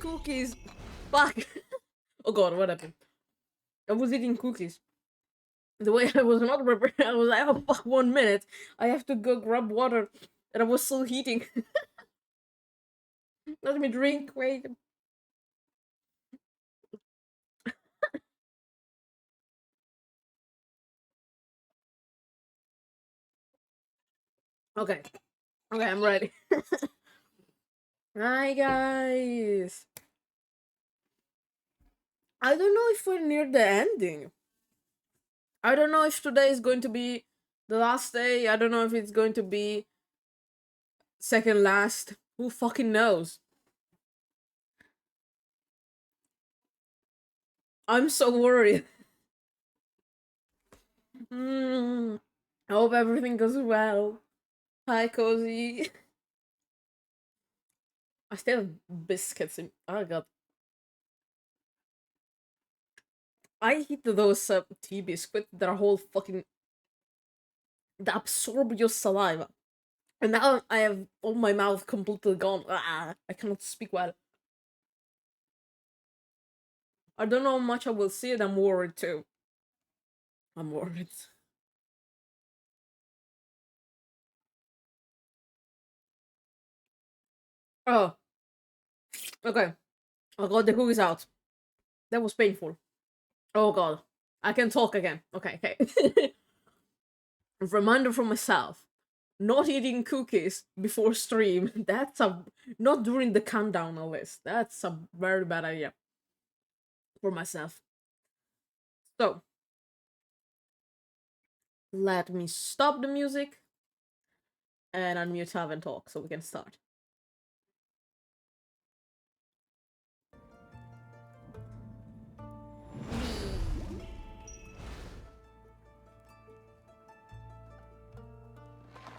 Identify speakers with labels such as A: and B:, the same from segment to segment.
A: cookies. Fuck. Oh god, what happened? I was eating cookies. The way I was not prepared, I was like, oh fuck, 1 minute. I have to go grab water. And I was still heating. Let me drink, wait. Okay. Okay, I'm ready. Hi guys. I don't know if we're near the ending. I don't know if today is going to be the last day. I don't know if it's going to be second last. Who fucking knows? I'm so worried. I hope everything goes well. Hi, Cozy. I still have biscuits in. Oh god. I hate those tea biscuits that are whole fucking. That absorb your saliva. And now I have all my mouth completely gone. I cannot speak well. I don't know how much I will see it. I'm worried too. I'm worried. Oh, okay. I got the cookies out. That was painful. Oh god. I can talk again. Okay, okay. Reminder for myself. Not eating cookies before stream. That's a not during the countdown list. That's a very bad idea for myself. So let me stop the music and unmute Have and talk so we can start.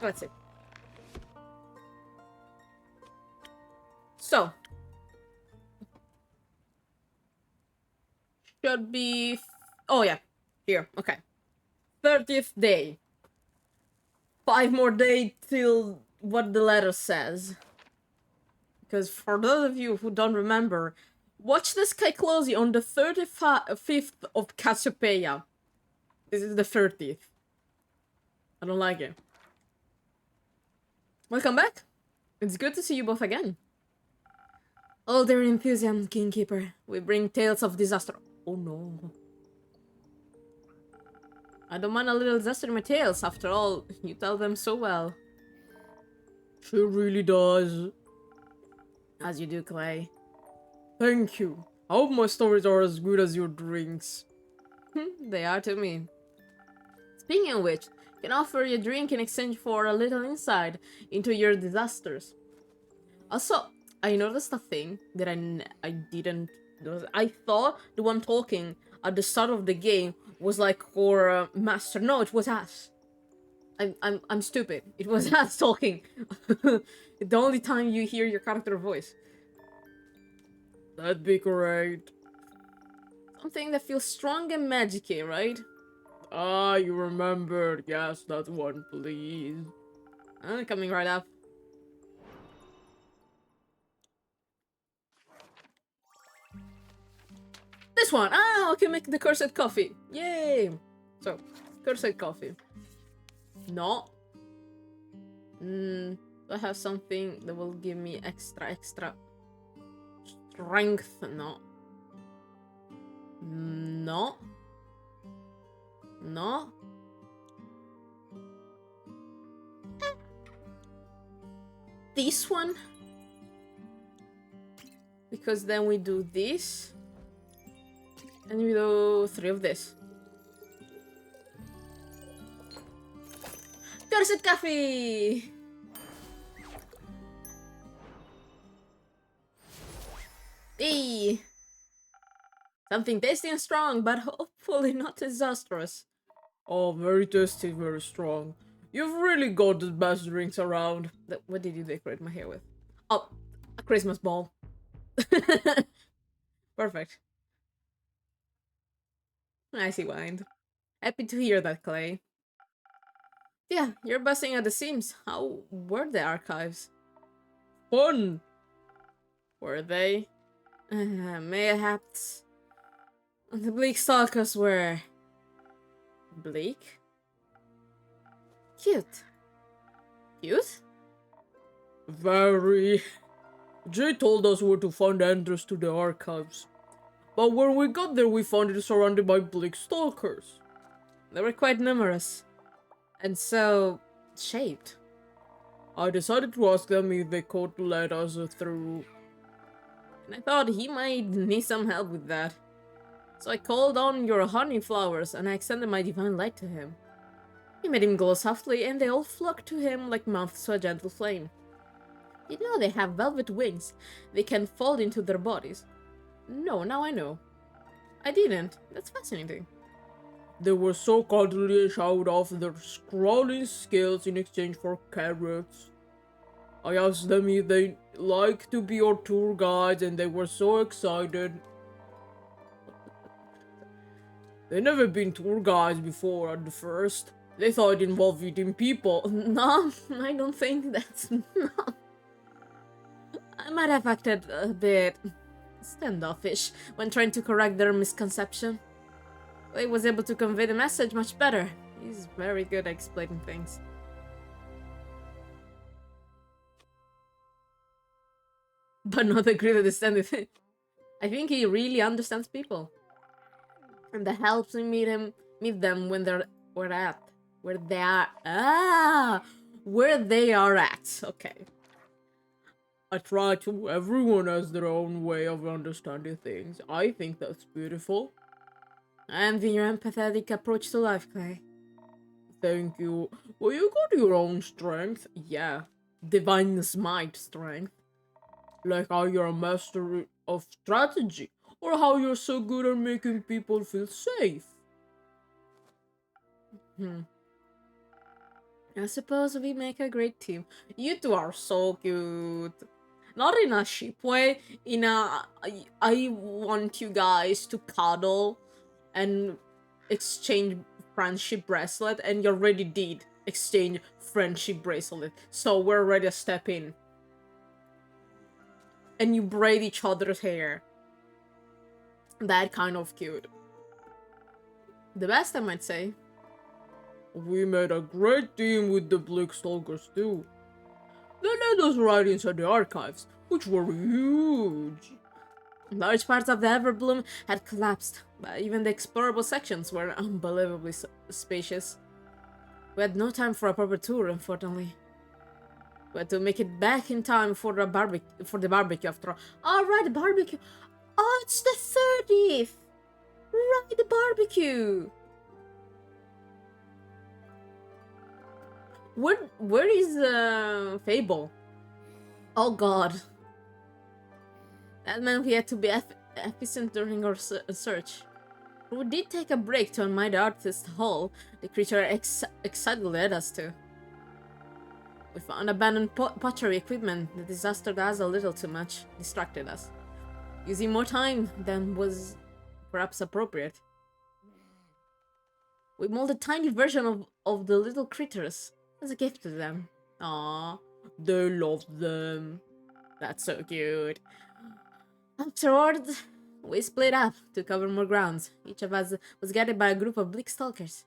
A: Let's see. So should be oh yeah, here. Okay. 30th day. 5 more days till what the letter says. Because for those of you who don't remember, watch the Sky Closey on the 35th of Cassiopeia. This is the 30th. I don't like it. Welcome back. It's good to see you both again. Oh, their enthusiasm, Kingkeeper. We bring tales of disaster. Oh no. I don't mind a little disaster in my tales. After all, you tell them so well. She really does. As you do, Clay. Thank you. I hope my stories are as good as your drinks. They are to me. Speaking of which, I can offer you a drink in exchange for a little insight into your disasters. Also, I noticed a thing that I didn't notice. I thought the one talking at the start of the game was like our master. No, it was us. I'm stupid. It was us talking. The only time you hear your character voice. That'd be correct. Something that feels strong and magicy, right? Ah, you remembered. Yes, that one, please. Coming right up. This one! Ah, I can make the cursed coffee. Yay! So, cursed coffee. No. I have something that will give me extra strength. No. No. No. This one. Because then we do this. And we do 3 of this. Cursed coffee! Hey! Something tasty and strong, but hopefully not disastrous. Oh, very tasty, very strong. You've really got the best drinks around. What did you decorate my hair with? Oh, a Christmas ball. Perfect. Nicey wind. Happy to hear that, Clay. Yeah, you're busting at the seams. How were the archives? Fun! Were they? Mayhaps the bleak stalkers were bleak? Cute. Cute?
B: Very. Jay told us where to find the entrance to the archives. But when we got there, we found it surrounded by bleak stalkers.
A: They were quite numerous. And so shaped.
B: I decided to ask them if they could let us through.
A: And I thought he might need some help with that. So I called on your honey flowers and I extended my divine light to him. He made him glow softly and they all flocked to him like moths to a gentle flame. You know they have velvet wings. They can fold into their bodies. No, now I know. I didn't. That's fascinating.
B: They were so cuddly and showed off their scrolling skills in exchange for carrots. I asked them if they'd like to be our tour guides and they were so excited. They'd never been tour guides before at the first. They thought it involved eating people.
A: No, I don't think that's... No. I might have acted a bit standoffish when trying to correct their misconception. He was able to convey the message much better. He's very good at explaining things. But not the great understanding. I think he really understands people. And that helps me meet them when they're where they are at. Okay.
B: I try to. Everyone has their own way of understanding things. I think that's beautiful.
A: I envy your empathetic approach to life, Clay.
B: Thank you. Well, you got your own strength.
A: Yeah. Divine smite strength.
B: Like how you're a master of strategy. Or how you're so good at making people feel safe.
A: I suppose we make a great team. You two are so cute. Not in a sheep way, in a I want you guys to cuddle and exchange friendship bracelet, and you already did exchange friendship bracelet. So we're ready to step in. And you braid each other's hair. That kind of cute. The best, I might say.
B: We made a great team with the Bleak Stalkers too. They led us right inside the archives, which were huge.
A: Large parts of the Everbloom had collapsed, but even the explorable sections were unbelievably spacious. We had no time for a proper tour, unfortunately. We had to make it back in time for the barbecue after all. Alright, the barbecue! Oh, it's the 30th! Right, the barbecue! Where is Fable? Oh god. That meant we had to be efficient during our search. We did take a break to admire the artist hall the creature excitedly led us to. We found abandoned pottery equipment. The disaster does a little too much, distracted us. Using more time than was perhaps appropriate. We molded a tiny version of the little critters as a gift to them. Aww,
B: they loved them.
A: That's so cute. Afterward, we split up to cover more grounds. Each of us was guided by a group of bleak stalkers.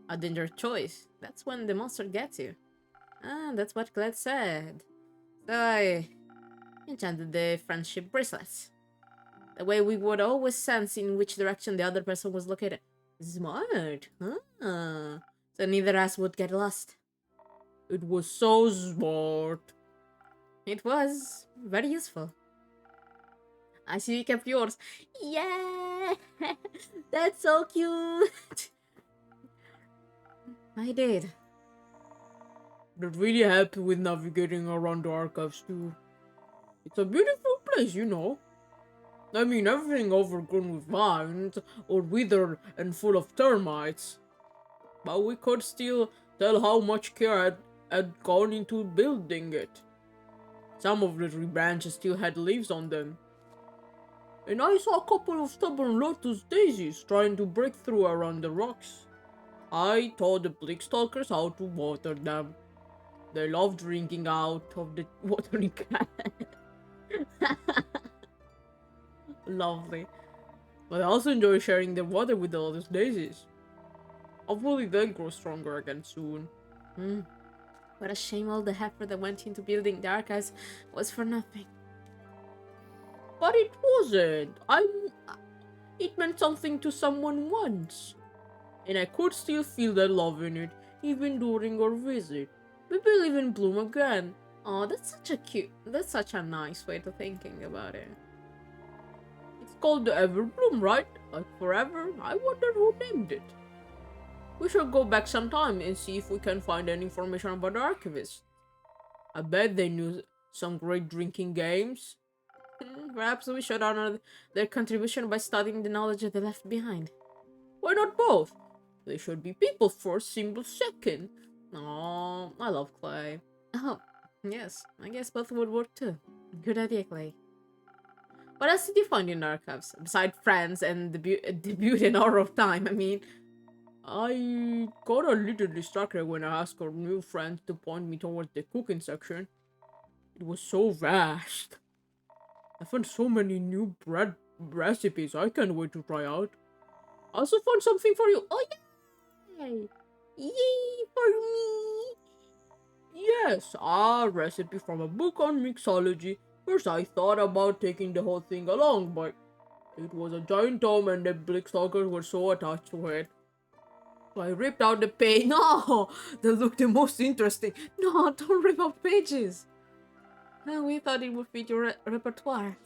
A: A dangerous choice. That's when the monster gets you. Ah, that's what Glad said. So I enchanted the friendship bracelets. That way we would always sense in which direction the other person was located. Smart, huh? So neither of us would get lost.
B: It was so smart.
A: It was very useful. I see you kept yours. Yeah! That's so cute! I did.
B: That really helped with navigating around the archives too. It's a beautiful place, you know. I mean, everything overgrown with vines, or withered and full of termites. But we could still tell how much care had gone into building it. Some of the tree branches still had leaves on them. And I saw a couple of stubborn lotus daisies trying to break through around the rocks. I taught the bleak stalkers how to water them. They love drinking out of the watering can. Lovely. But I also enjoy sharing the water with all those daisies. Hopefully they'll grow stronger again soon.
A: Hmm. What a shame all the effort that went into building the archives was for nothing.
B: But it wasn't. It meant something to someone once. And I could still feel that love in it, even during our visit. Maybe it'll even bloom again.
A: Oh, that's such a nice way to thinking about it.
B: It's called the Everbloom, right? Like forever? I wonder who named it. We should go back sometime and see if we can find any information about the archivists. I bet they knew some great drinking games.
A: Perhaps we should honor their contribution by studying the knowledge they left behind.
B: Why not both? They should be people first, symbols second.
A: Oh, I love Clay. Oh, yes, I guess both would work too. Good idea, Clay. What else did you find in the archives? Besides friends and the beauty and horror of time, I mean.
B: I got a little distracted when I asked our new friend to point me towards the cooking section. It was so vast. I found so many new bread recipes I can't wait to try out. I also found something for you.
A: Oh, yay! Yay for me!
B: Yes, a recipe from a book on mixology. First I thought about taking the whole thing along, but it was a giant tome and the Blickstalkers were so attached to it. So I ripped out the page.
A: No! They look the most interesting. No, don't rip out pages! No, we thought it would fit your repertoire.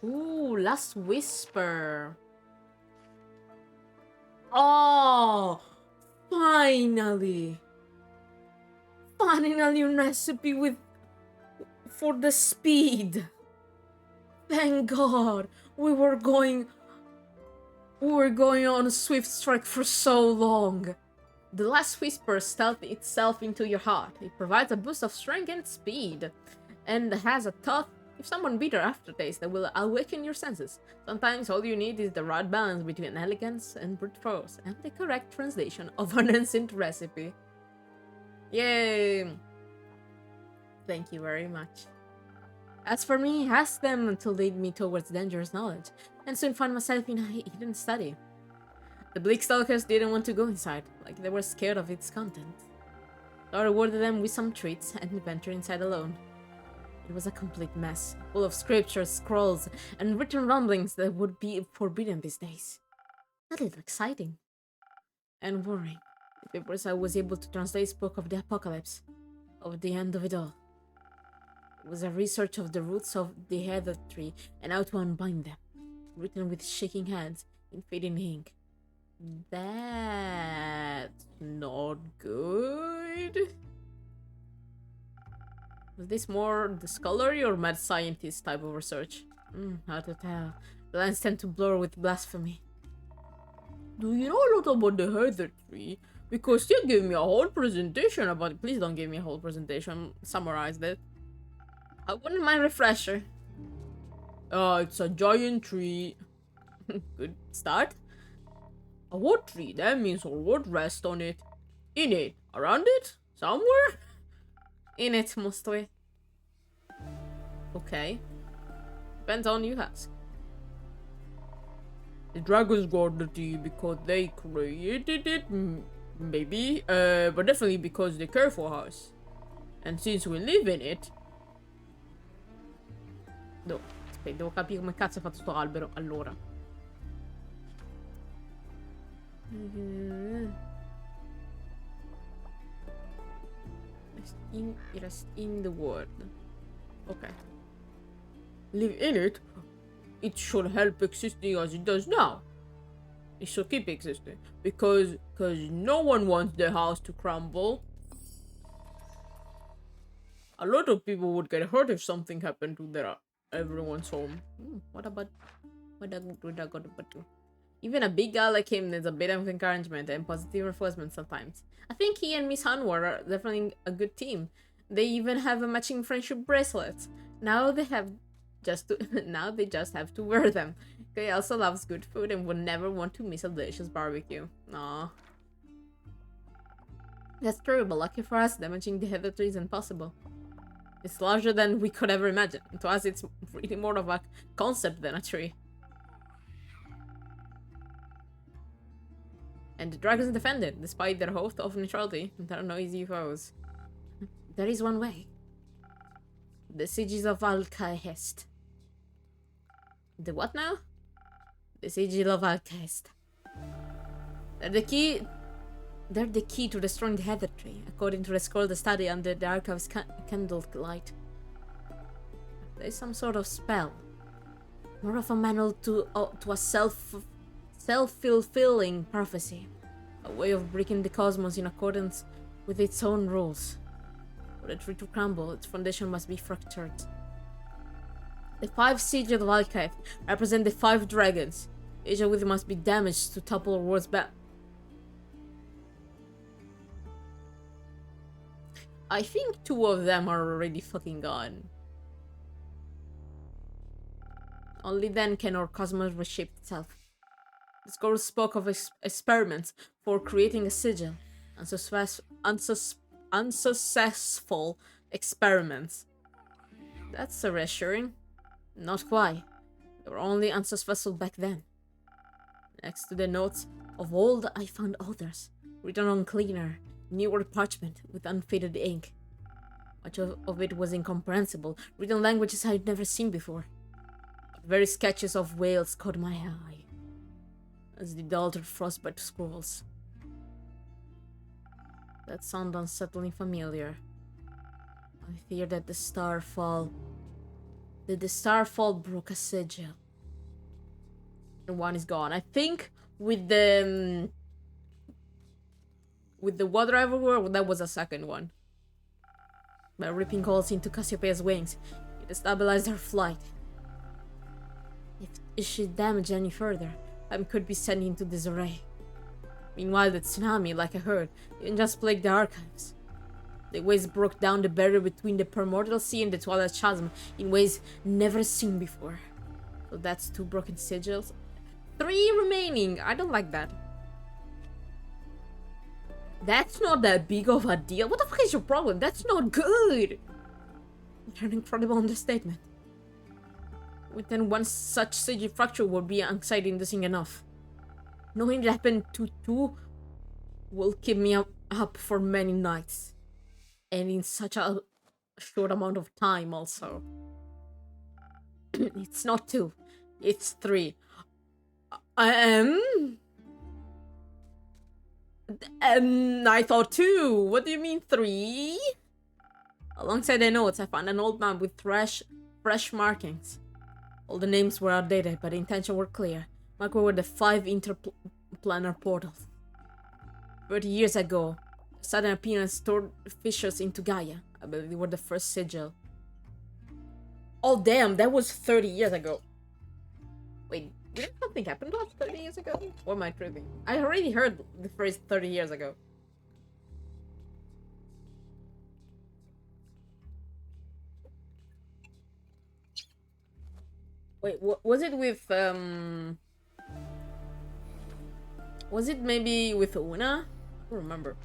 A: Ooh, Last Whisper. Oh! Finally! Finally a recipe for the speed! Thank God! We were going on a swift strike for so long. The Last Whisper stealths itself into your heart. It provides a boost of strength and speed, and has a tough, if someone bitter aftertaste that will awaken your senses. Sometimes all you need is the right balance between elegance and brute force, and the correct translation of an ancient recipe. Yay! Thank you very much. As for me, ask them to lead me towards dangerous knowledge, and soon find myself in a hidden study. The Bleakstalkers didn't want to go inside, like they were scared of its content. So I rewarded them with some treats and ventured inside alone. It was a complete mess, full of scriptures, scrolls, and written rumblings that would be forbidden these days. A little exciting. And worrying. The papers I was able to translate spoke of the apocalypse, of the end of it all. It was a research of the roots of the heather tree and how to unbind them, written with shaking hands in fading ink. That's not good. Was this more the scholarly or mad scientist type of research? Hard to tell. The lines tend to blur with blasphemy.
B: Do you know a lot about the heather tree? Because you gave me a whole presentation about it.
A: Please don't give me a whole presentation. Summarize it. I wouldn't mind a refresher.
B: It's a giant tree.
A: Good start.
B: A what tree? That means or what rests on it? In it? Around it? Somewhere?
A: In it, mostly. Okay. Depends on you ask.
B: The dragons guard the tree because they created it? Maybe. But definitely because they care for us. And since we live in it...
A: No, aspetta, devo capire come cazzo è fatto sto albero, allora. Rest in the world. Okay.
B: Live in it? It should help existing as it does now. It should keep existing. Because no one wants the house to crumble. A lot of people would get hurt if something happened to everyone's home.
A: What about even a big guy like him needs a bit of encouragement and positive reinforcement sometimes. I think he and Miss Hanwar are definitely a good team. They even have a matching friendship bracelets. Now they just have to wear them. He also loves good food and would never want to miss a delicious barbecue. Aww. That's true, but lucky for us, damaging the heather tree is impossible. It's larger than we could ever imagine. To us, it's really more of a concept than a tree. And the dragons defend it, despite their oath of neutrality and their noisy foes. There is one way. The Sigils of Alcahest. The what now? The Sigil of Alcahest. They're the key to destroying the Heather Tree, according to the scroll the study under the Archive's candlelight. There's some sort of spell. More of a manual to a self-fulfilling prophecy. A way of breaking the cosmos in accordance with its own rules. For the tree to crumble, its foundation must be fractured. The 5 Sigils of Alcaith represent the 5 dragons. Each of which must be damaged to topple wards back. I think 2 of them are already fucking gone. Only then can our cosmos reshape itself. The scroll spoke of experiments for creating a sigil. Unsuccessful experiments. That's reassuring. Not quite. They were only unsuccessful back then. Next to the notes of old, I found others, written on cleaner, newer parchment with unfaded ink. Much of it was incomprehensible, written languages I had never seen before. But very sketches of whales caught my eye, as did the altered frostbite scrolls. That sound unsettling familiar. I fear that the starfall broke a sigil. And one is gone. I think with the water everywhere, that was a second one. By ripping holes into Cassiopeia's wings, it stabilized her flight. If she damaged any further, time could be sent into disarray. Meanwhile, the tsunami, like I heard, didn't just plague the archives. The waves broke down the barrier between the Primordial Sea and the Twilight Chasm in ways never seen before. So that's 2 broken sigils. 3 remaining. I don't like that. That's not that big of a deal. What the fuck is your problem? That's not good. What an incredible understatement. Within one such sigil fracture would be anxiety-inducing enough. Knowing it happened to 2 will keep me up for many nights. And in such a short amount of time also. It's not 2. It's 3. I thought 2. What do you mean 3? Alongside the notes, I found an old map with fresh markings. All the names were outdated, but the intention were clear. Marked were the 5 interplanar portals. 30 years ago, sudden appearance toward fissures into Gaia. I believe they were the first sigil. Oh damn, that was 30 years ago. Wait, didn't something happen to us 30 years ago? Or am I tripping? I already heard the phrase 30 years ago. Wait, was it with, was it maybe with Una? I don't remember.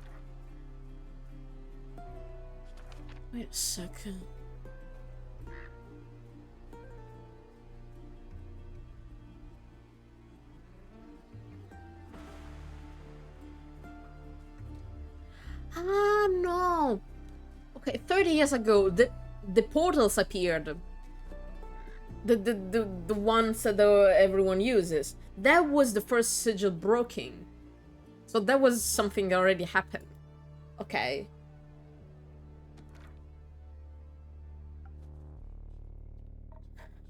A: Wait a second. Ah, no. Okay, 30 years ago, the portals appeared. The ones that everyone uses. That was the first sigil broken. So that was something that already happened. Okay.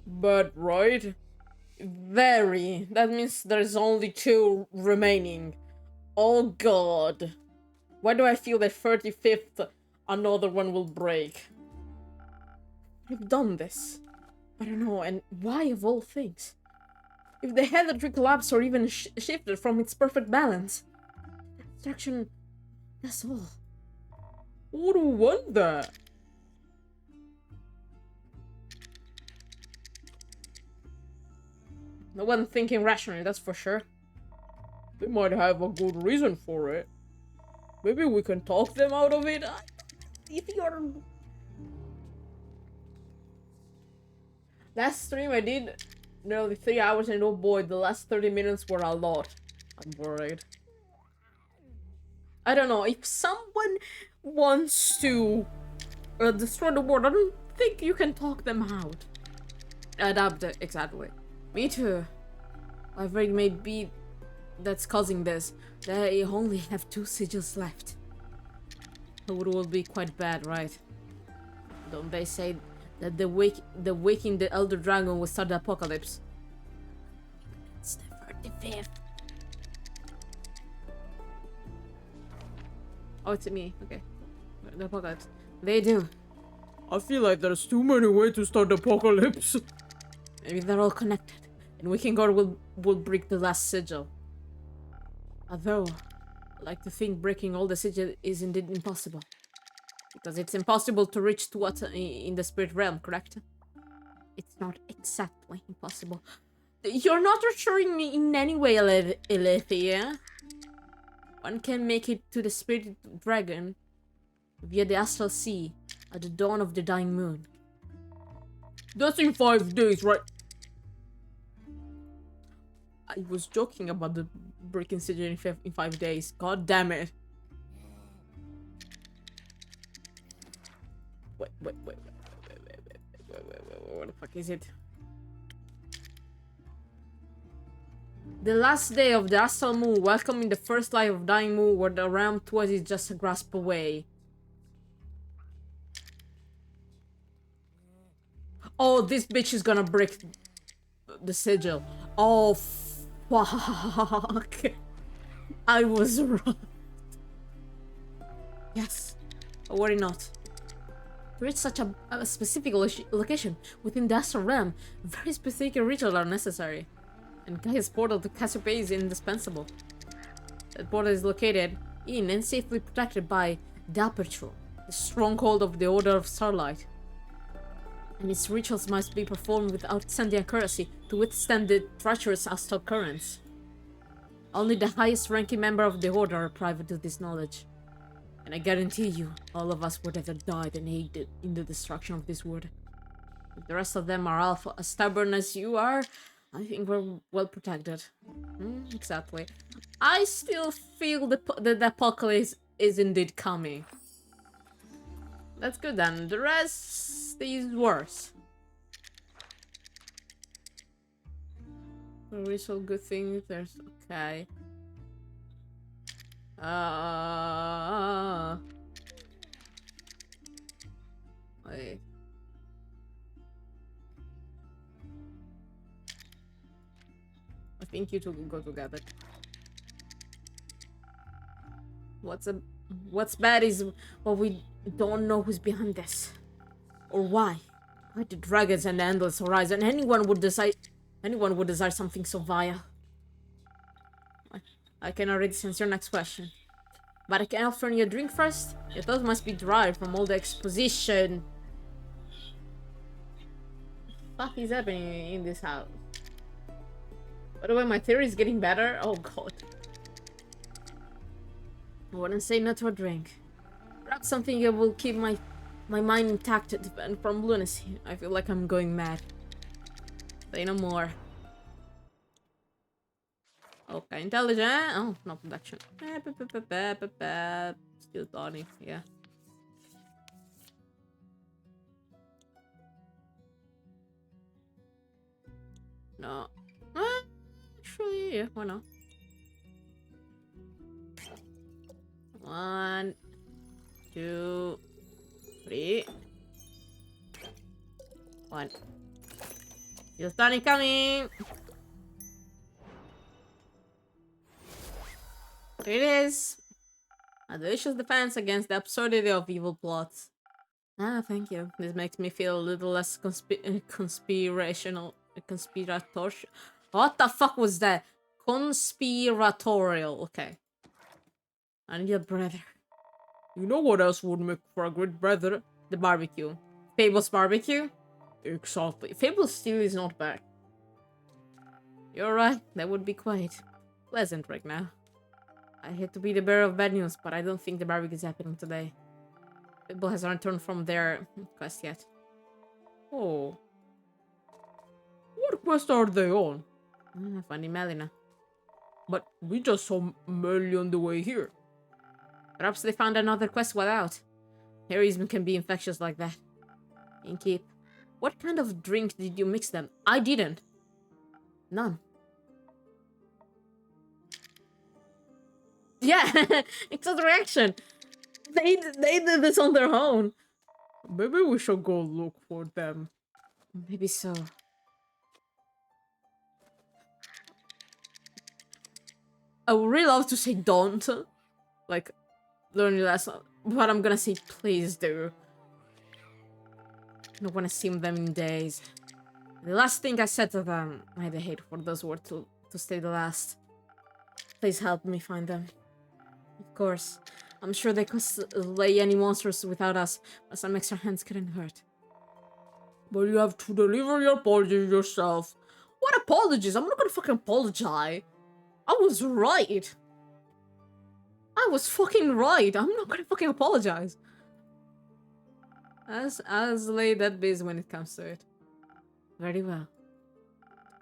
A: But, right? Very. That means there's only 2 remaining. Oh god. Why do I feel that 35th another one will break? I've done this. I don't know, and why of all things? If the head tree collapsed or even shifted from its perfect balance. Destruction, that's all.
B: Who would want that?
A: No one thinking rationally, that's for sure.
B: They might have a good reason for it. Maybe we can talk them out of it.
A: If you're... Last stream I did nearly 3 hours, and oh boy, the last 30 minutes were a lot. I'm worried. I don't know, if someone wants to destroy the world, I don't think you can talk them out. Adapt it, exactly. Me too. Whatever it may be that's causing this, they only have 2 sigils left. It will be quite bad, right? Don't they say that the waking the Elder Dragon will start the apocalypse? It's the 35th. Oh, it's me. Okay. The apocalypse. They do.
B: I feel like there's too many ways to start the apocalypse.
A: Maybe they're all connected. And Waking God will break the last sigil. Although, I like to think breaking all the sigil is indeed impossible. Because it's impossible to reach to what in the spirit realm, correct? It's not exactly impossible. You're not reassuring me in any way, Alethea. One can make it to the spirit dragon via the astral sea at the dawn of the dying moon.
B: That's in 5 days, right?
A: I was joking about the breaking sigil in 5 days. God damn it. Wait, what the fuck is it? The last day of the astral moon, welcoming the first light of dying moon, where the realm twice is just a grasp away. Oh, this bitch is gonna break the sigil. Oh, fuck. I was wrong. Yes. But worry not. To reach such a specific location within the astral realm, very specific rituals are necessary. And Gaia's portal to Cassiopeia is indispensable. That portal is located in and safely protected by the Aperture, the stronghold of the Order of Starlight. And its rituals must be performed with outstanding accuracy to withstand the treacherous astral currents. Only the highest ranking member of the Order are privy to this knowledge. And I guarantee you, all of us would have died and aided in the destruction of this world. If the rest of them are as stubborn as you are, I think we're well protected. Exactly. I still feel the apocalypse is indeed coming. That's good then. The rest is worse. Are we so good things? There's okay. Wait. I think you two can go together. What's bad is we don't know who's behind this. Or why. Why the dragons and the endless horizon? Anyone would desire something so vile. I can already sense your next question. But I can offer you a drink first? Your thoughts must be derived from all the exposition. What the fuck is happening in this house? By the way, my theory is getting better. Oh god. I wouldn't say no to a drink. Perhaps something that will keep my mind intact and from lunacy. I feel like I'm going mad. Say no more. Okay, intelligent. Oh, no production. Still Donnie, yeah. No. Actually, yeah, why not? 1, 2, 3. 1. Still Donnie coming. Here it is. A delicious defense against the absurdity of evil plots. Ah, thank you. This makes me feel a little less conspiratorial. What the fuck was that? Conspiratorial. Okay. I need a brother.
B: You know what else would make for a great brother?
A: The barbecue. Fable's barbecue?
B: Exactly.
A: Fable's still is not back. You're right. That would be quite pleasant right now. I hate to be the bearer of bad news, but I don't think the barbecue is happening today. Fable hasn't returned from their quest yet. Oh.
B: quest are they on?
A: Funny Melina.
B: But we just saw Melly on the way here.
A: Perhaps they found another quest while out. Heroism can be infectious like that. Keep. What kind of drink did you mix them? I didn't. None. Yeah, it's a reaction. They did this on their own.
B: Maybe we should go look for them.
A: Maybe so. I would really love to say don't. Like, learn your lesson. But I'm gonna say please do. I don't want to see them in days. The last thing I said to them, I'd hate for those words to stay the last. Please help me find them. Of course. I'm sure they could slay any monsters without us, but some extra hands couldn't hurt.
B: But you have to deliver your apologies yourself.
A: What apologies? I'm not gonna fucking apologize. I was right. I was fucking right. I'm not gonna fucking apologize. As late that biz when it comes to it. Very well.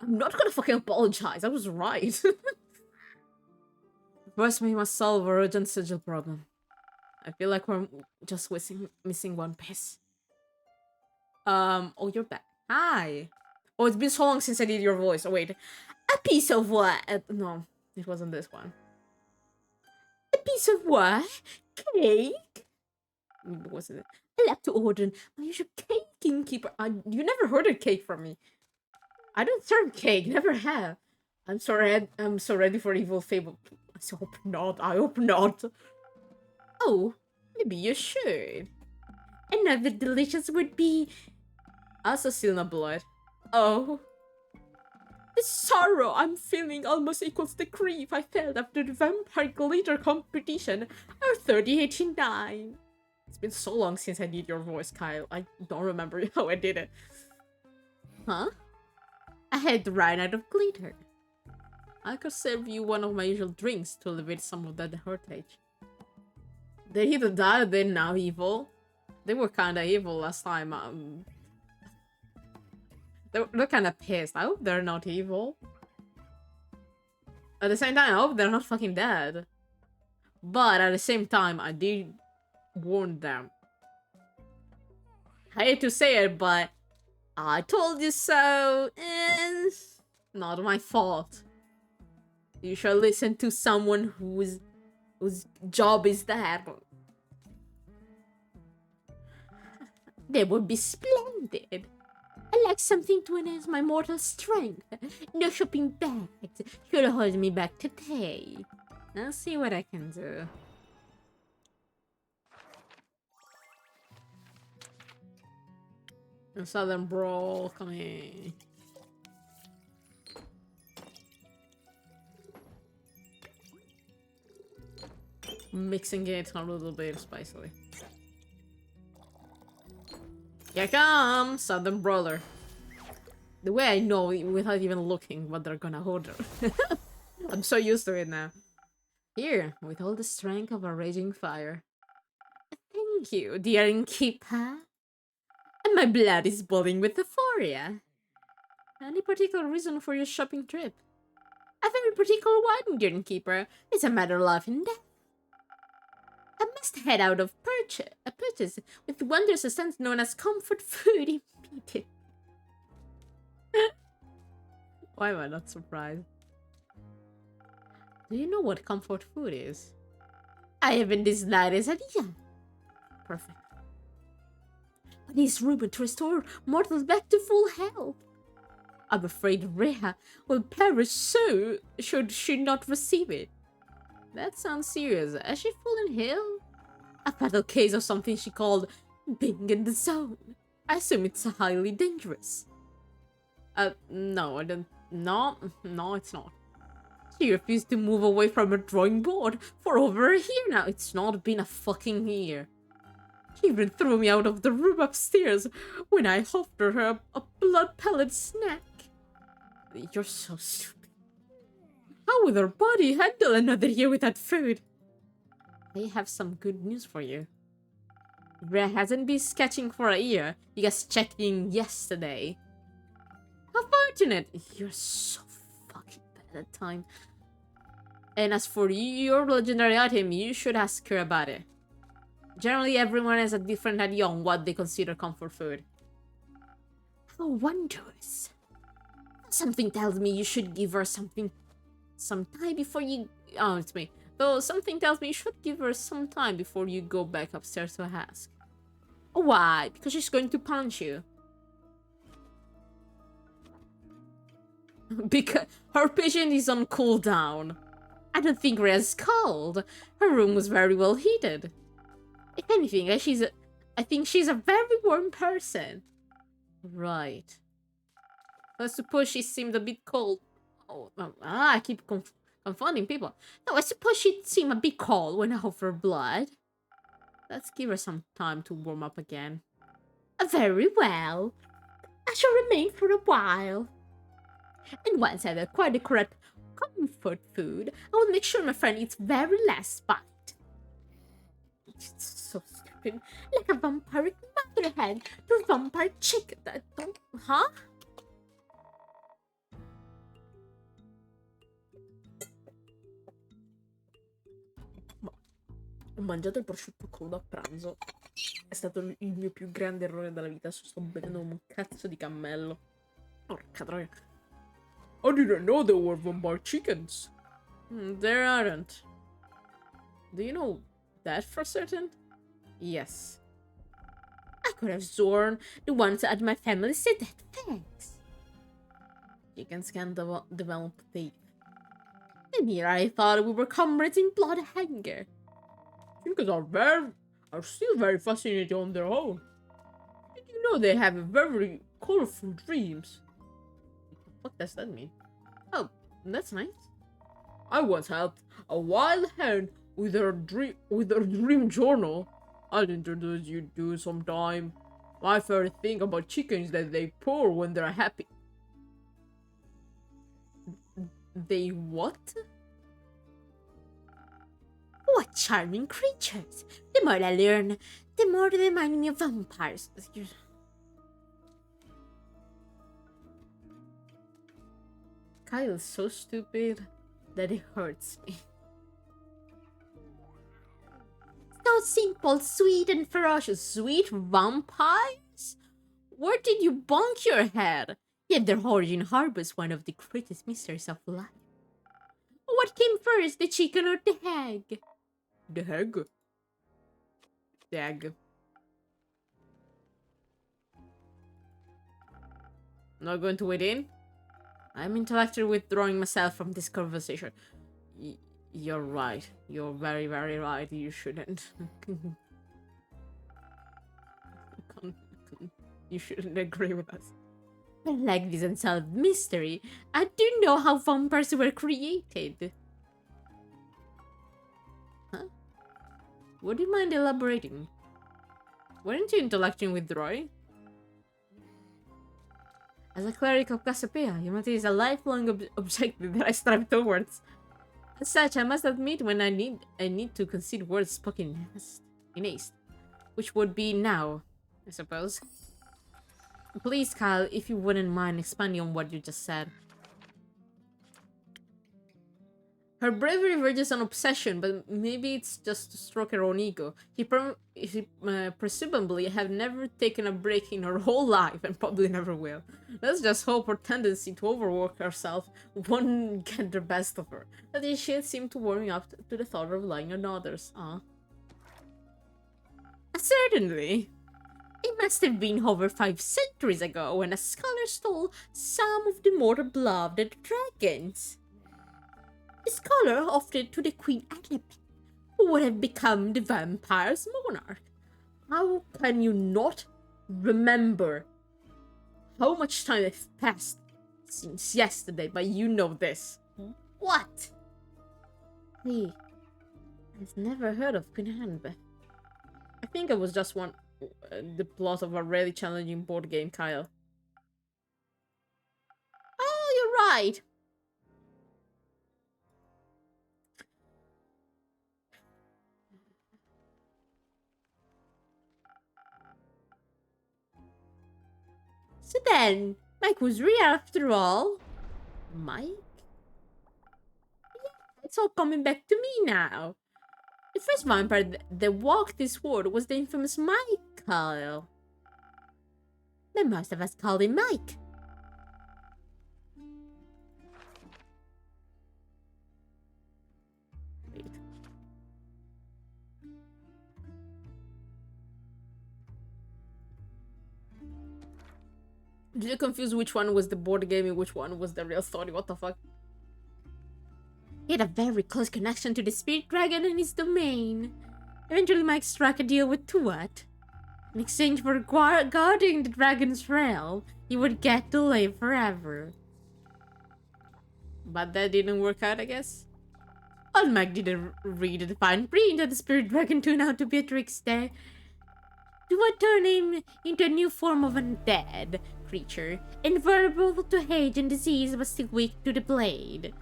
A: I'm not gonna fucking apologize. I was right. First, we must solve our urgent sigil problem. I feel like we're just missing one piece. Oh, you're back. Hi. Oh, it's been so long since I did your voice. Oh, wait. A piece of what? No, it wasn't this one. A piece of what? Cake? Wasn't it? I'd like to order my usual cake, innkeeper. You never ordered cake from me. I don't serve cake. Never have. I'm sorry. I'm so ready for evil fable. I hope not. I hope not. Oh, maybe you should. Another delicious would be... Also still not blood. Oh. The sorrow I'm feeling almost equals the grief I felt after the vampire glitter competition of 3089. It's been so long since I did your voice, Kyle. I don't remember how I did it. Huh? I had run out of glitter. I could serve you one of my usual drinks to alleviate some of that heritage. They're either that or they're now evil. They were kinda evil last time. They're kinda pissed. I hope they're not evil. At the same time, I hope they're not fucking dead. But at the same time, I did warn them. I hate to say it, but I told you so. It's not my fault. You should listen to someone whose job is that. They would be splendid. I like something to enhance my mortal strength. No shopping bags should hold me back today. I'll see what I can do. A Southern Brawl coming. Mixing it a little bit spicily. Here comes Southern Brawler. The way I know without even looking what they're gonna order. I'm so used to it now. Here, with all the strength of a raging fire. Thank you, dear innkeeper. And my blood is boiling with euphoria. Any particular reason for your shopping trip? A very particular one, dear innkeeper. It's a matter of life and death. I must head out of purchase with wondrous essence known as comfort food immediately. Why am I not surprised? Do you know what comfort food is? I haven't the slightest idea. Perfect. But it's rumored to restore mortals back to full health. I'm afraid Reha will perish so should she not receive it. That sounds serious. Has she fallen ill? A fatal case of something she called being in the zone. I assume it's highly dangerous. No, I don't. No, it's not. She refused to move away from her drawing board for over a year now. It's not been a fucking year. She even threw me out of the room upstairs when I offered her a blood pellet snack. You're so stupid. How will her body handle another year without food? I have some good news for you. Rhea hasn't been sketching for a year. You guys checked in yesterday. How far internet. You're so fucking bad at time. And as for your legendary item, you should ask her about it. Generally, everyone has a different idea on what they consider comfort food. How wondrous. Something tells me you should give her something some time before you... Oh, it's me. Though something tells me you should give her some time before you go back upstairs to ask. Why? Because she's going to punch you. Because her patient is on cooldown. I don't think Rhea's cold. Her room was very well heated. If anything, I think she's a very warm person. Right. I suppose she seemed a bit cold. Oh, I keep confounding people. No, I suppose she seemed a bit cold when I offered blood. Let's give her some time to warm up again. Very well. I shall remain for a while. And once I've acquired the correct comfort food, I will make sure my friend eats very last bite. It's so stupid. Like a vampiric mother hen to vampire chicken. Huh?
B: Ho mangiato il prosciutto crudo a pranzo. È stato il mio più grande errore della vita. Sto bevendo un cazzo di cammello. Porca troia. I didn't know there were vampire chickens.
A: There aren't. Do you know that for certain? Yes. I could have sworn the ones at my family said that. Thanks. Chickens can develop teeth. And here I thought we were comrades in blood hunger.
B: Chickens are still very fascinating on their own. Did you know they have very colorful dreams?
A: What does that mean? Oh, that's nice.
B: I once helped a wild hen with her dream journal. I'll introduce you to sometime. My favorite thing about chickens is that they purr when they're happy.
A: They what? What charming creatures! The more I learn, the more they remind me of vampires. Kyle's so stupid that it hurts me. So simple, sweet, and ferocious. Sweet vampires? Where did you bonk your head? Yet their origin harbors one of the greatest mysteries of life. What came first, the chicken or the egg?
B: The egg?
A: The egg. Not going to wait in? I'm intellectually withdrawing myself from this conversation. You're right. You're very, very right. You shouldn't. You shouldn't agree with us. I like this unsolved mystery. I do know how vampires were created. Huh? Would you mind elaborating? Weren't you intellecting with Roy? As a cleric of Cassiopeia, humanity is a lifelong objective that I strive towards. As such, I must admit when I need to concede words spoken in haste, which would be now, I suppose. Please, Kyle, if you wouldn't mind expanding on what you just said. Her bravery verges on obsession, but maybe it's just to stroke her own ego. She presumably have never taken a break in her whole life and probably never will. Let's just hope her tendency to overwork herself won't get the best of her. That is, she seemed to warm up to the thought of relying on others. Certainly. It must have been over 5 centuries ago when a scholar stole some of the mortal blood of the dragons. The scholar offered to the Queen Annabeth, who would have become the vampire's monarch. How can you not remember how much time has passed since yesterday, but you know this? What? Hey, I've never heard of Queen Annabeth. I think it was just the plot of a really challenging board game, Kyle. Oh, you're right. So then, Mike was real after all. Mike? It's all coming back to me now. The first vampire that walked this world was the infamous Michael. But most of us called him Mike. Wait. Did you confuse which one was the board game and which one was the real story? What the fuck? He had a very close connection to the spirit dragon and his domain. Eventually, Mike struck a deal with Tuat. In exchange for guarding the dragon's realm, he would get to live forever. But that didn't work out, I guess. Old Mike didn't read the fine print that the spirit dragon turned out to be a trickster. Tuat turned him into a new form of undead creature, invulnerable to age and disease but still weak to the blade.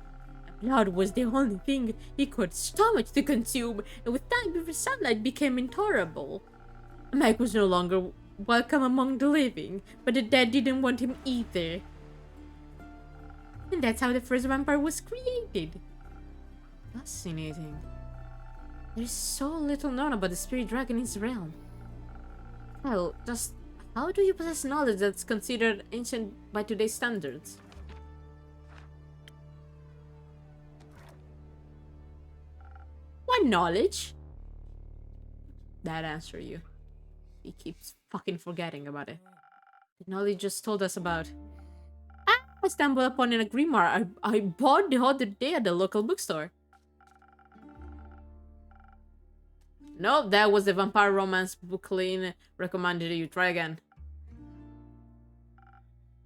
A: Blood was the only thing he could stomach to consume, and with time the sunlight became intolerable. Mike was no longer welcome among the living, but the dead didn't want him either. And that's how the first vampire was created. Fascinating. There's so little known about the spirit dragon in his realm. Well, just how do you possess knowledge that's considered ancient by today's standards? What knowledge? That answer you. He keeps fucking forgetting about it. The knowledge just told us about. I stumbled upon in a grimoire I bought the other day at the local bookstore. Nope, that was the vampire romance book Lynn recommended you try again.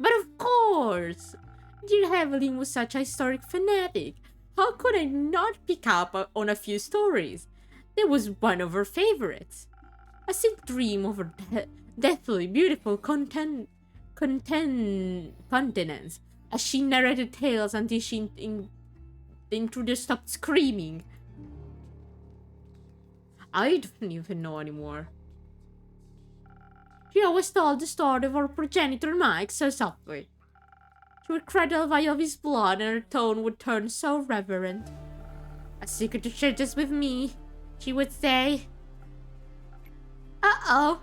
A: But of course! Dear Evelyn was such a historic fanatic. How could I not pick up on a few stories? That was one of her favorites. I still dream of her deathly beautiful continents as she narrated tales until the intruder stopped screaming. I don't even know anymore. She always told the story of her progenitor Mike so softly. She would cradle a vial of his blood and her tone would turn so reverent. A secret to share just with me, she would say. Uh-oh.